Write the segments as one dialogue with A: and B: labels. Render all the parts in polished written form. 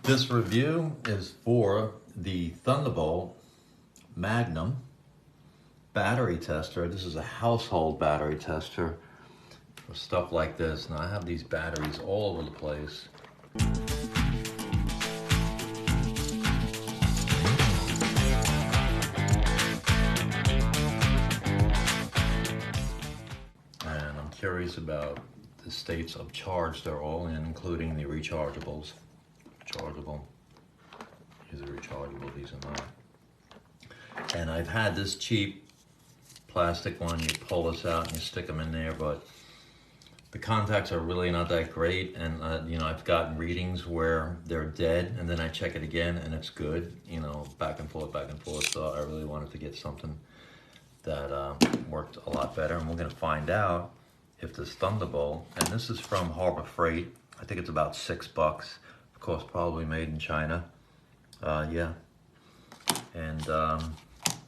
A: This review is for the Thunderbolt Magnum battery tester. This is a household battery tester for stuff like this. Now I have these batteries all over the place. And I'm curious about the states of charge they're all in, including the rechargeables. Rechargeable. These are rechargeable, these are not. And I've had this cheap plastic one, you pull this out and you stick them in there, but the contacts are really not that great. And you know, I've gotten readings where they're dead and then I check it again and it's good, you know, back and forth. So I really wanted to get something that worked a lot better, and we're gonna find out if this Thunderbolt, and this is from Harbor Freight, I think it's about $6, of course probably made in China, yeah, and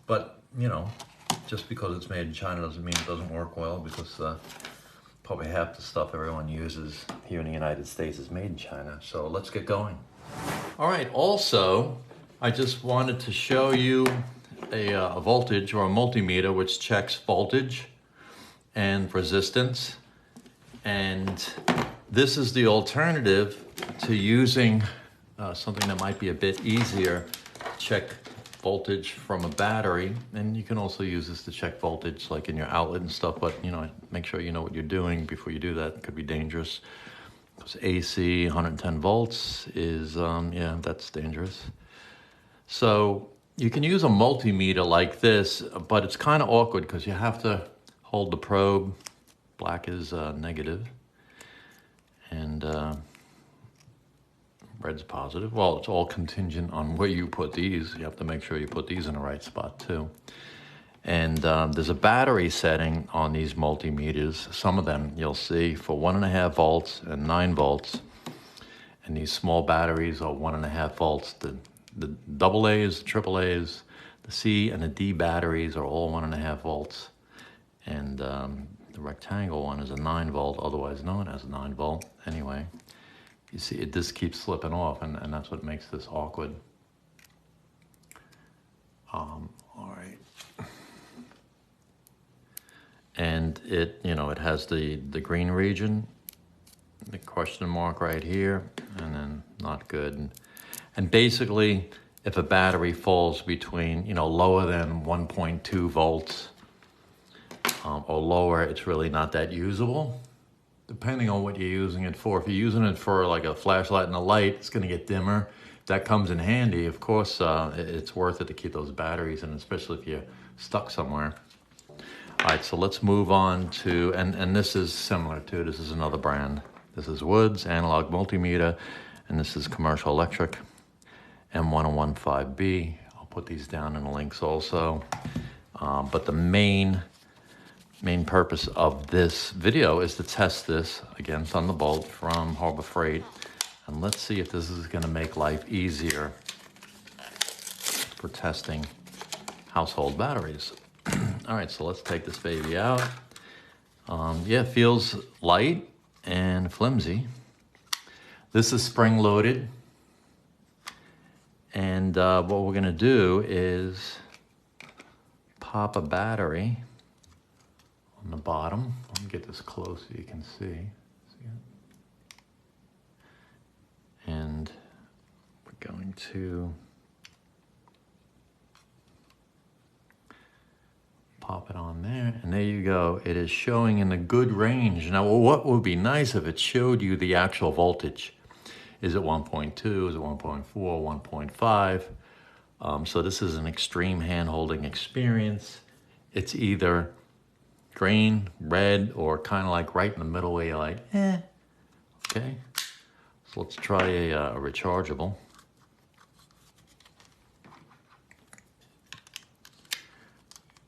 A: but you know, just because it's made in China doesn't mean it doesn't work well, because probably half the stuff everyone uses here in the United States is made in China. So let's get going. All right, also I just wanted to show you a voltage or a multimeter which checks voltage and resistance, and this is the alternative to using something that might be a bit easier to check voltage from a battery. And you can also use this to check voltage like in your outlet and stuff, but you know, make sure you know what you're doing before you do that. It could be dangerous, because AC 110 volts is yeah, that's dangerous. So you can use a multimeter like this, but it's kind of awkward because you have to hold the probe. Black is negative and red's positive. Well, it's all contingent on where you put these. You have to make sure you put these in the right spot too. And there's a battery setting on these multimeters. Some of them you'll see for 1.5 volts and 9 volts. And these small batteries are 1.5 volts. The AA's, AAA's, the C and the D batteries are all 1.5 volts. And the rectangle one is a 9 volt, otherwise known as a 9 volt. Anyway, you see it just keeps slipping off, and that's what makes this awkward. All right. And it, you know, it has the green region, the question mark right here, and then not good. And basically, if a battery falls between, you know, lower than 1.2 volts or lower, it's really not that usable, depending on what you're using it for. If you're using it for like a flashlight and a light, it's going to get dimmer. That comes in handy. Of course, it's worth it to keep those batteries in, especially if you're stuck somewhere. All right, so let's move on to, and this is similar to, this is another brand. This is Woods Analog Multimeter, and this is Commercial Electric M1015B. I'll put these down in the links also. But the main purpose of this video is to test this, again, Thunderbolt from Harbor Freight. And let's see if this is gonna make life easier for testing household batteries. All right, so let's take this baby out. Yeah, it feels light and flimsy. This is spring-loaded. And what we're gonna do is pop a battery on the bottom. Let me get this close so you can see. See it? And we're going to pop it on there, and there you go. It is showing in a good range. Now, what would be nice if it showed you the actual voltage? Is it 1.2? Is it 1.4? 1.5? So this is an extreme hand-holding experience. It's either green, red, or kind of like right in the middle where you're like, eh. Okay, so let's try a rechargeable.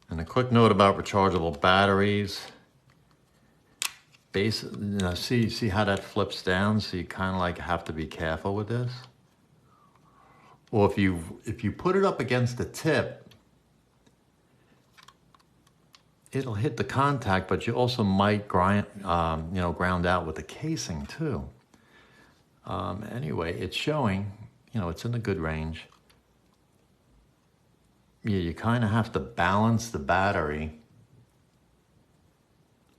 A: And a quick note about rechargeable batteries. See how that flips down? So you kind of like have to be careful with this. Or if you put it up against the tip, it'll hit the contact, but you also might ground out with the casing too. Anyway, it's showing you know, it's in a good range. Yeah, you kind of have to balance the battery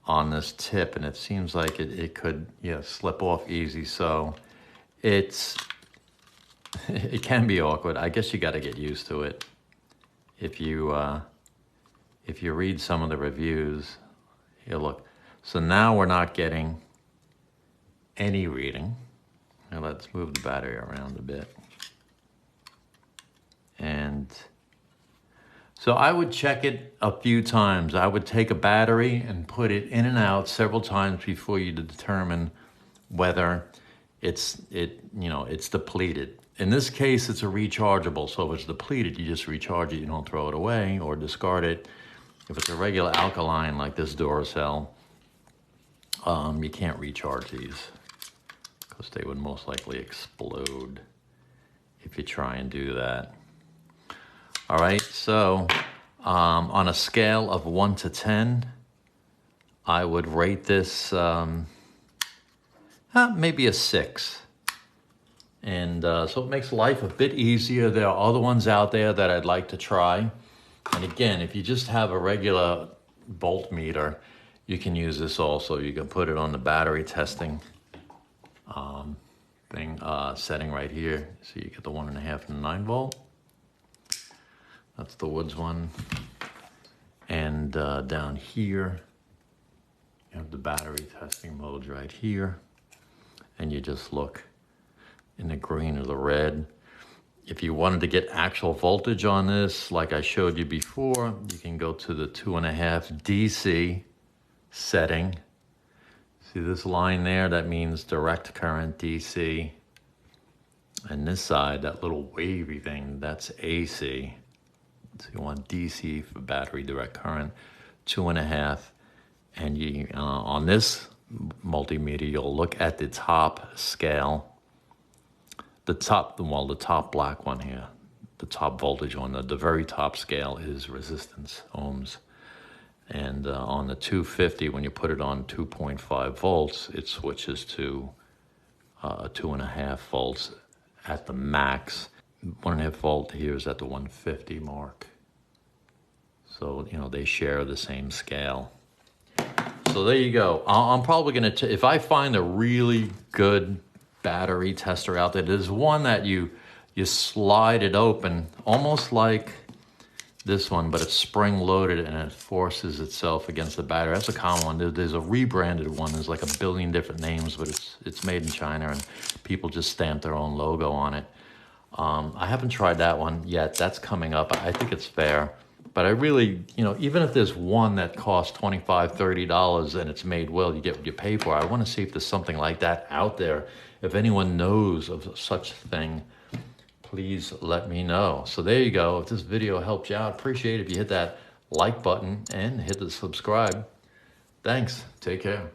A: on this tip, and it seems like it could, yeah, slip off easy. So it's, it can be awkward. I guess you got to get used to it. If you read some of the reviews, here, look. So now we're not getting any reading. Now let's move the battery around a bit. And so I would check it a few times. I would take a battery and put it in and out several times before you determine whether it's depleted. In this case, it's a rechargeable, so if it's depleted, you just recharge it. You don't throw it away or discard it. If it's a regular alkaline like this Duracell, you can't recharge these because they would most likely explode if you try and do that. All right, so on a scale of 1 to 10, I would rate this maybe a 6. And so it makes life a bit easier. There are other ones out there that I'd like to try. And again, if you just have a regular voltmeter, you can use this also. You can put it on the battery testing setting right here. So you get the 1.5 and 9 volt. That's the Woods one. And down here, you have the battery testing modes right here. And you just look in the green or the red. If you wanted to get actual voltage on this, like I showed you before, you can go to the 2.5 DC setting. See this line there? That means direct current DC. And this side, that little wavy thing, that's AC. So you want DC for battery direct current, 2.5. And you on this multimeter, you'll look at the top scale. The top black one here, the top voltage one, the very top scale is resistance, ohms. And on the 250, when you put it on 2.5 volts, it switches to 2.5 volts at the max. 1.5 volt here is at the 150 mark. So, you know, they share the same scale. So there you go. I'm probably gonna, if I find a really good battery tester out there, there's one that you slide it open, almost like this one, but it's spring loaded and it forces itself against the battery. That's a common one. There's a rebranded one. There's like a billion different names, but it's made in China and people just stamp their own logo on it. I haven't tried that one yet. That's coming up. I think it's fair. But I really, you know, even if there's one that costs $25, $30 and it's made well, you get what you pay for. I want to see if there's something like that out there. If anyone knows of such thing, please let me know. So there you go. If this video helped you out, appreciate it if you hit that like button and hit the subscribe. Thanks. Take care.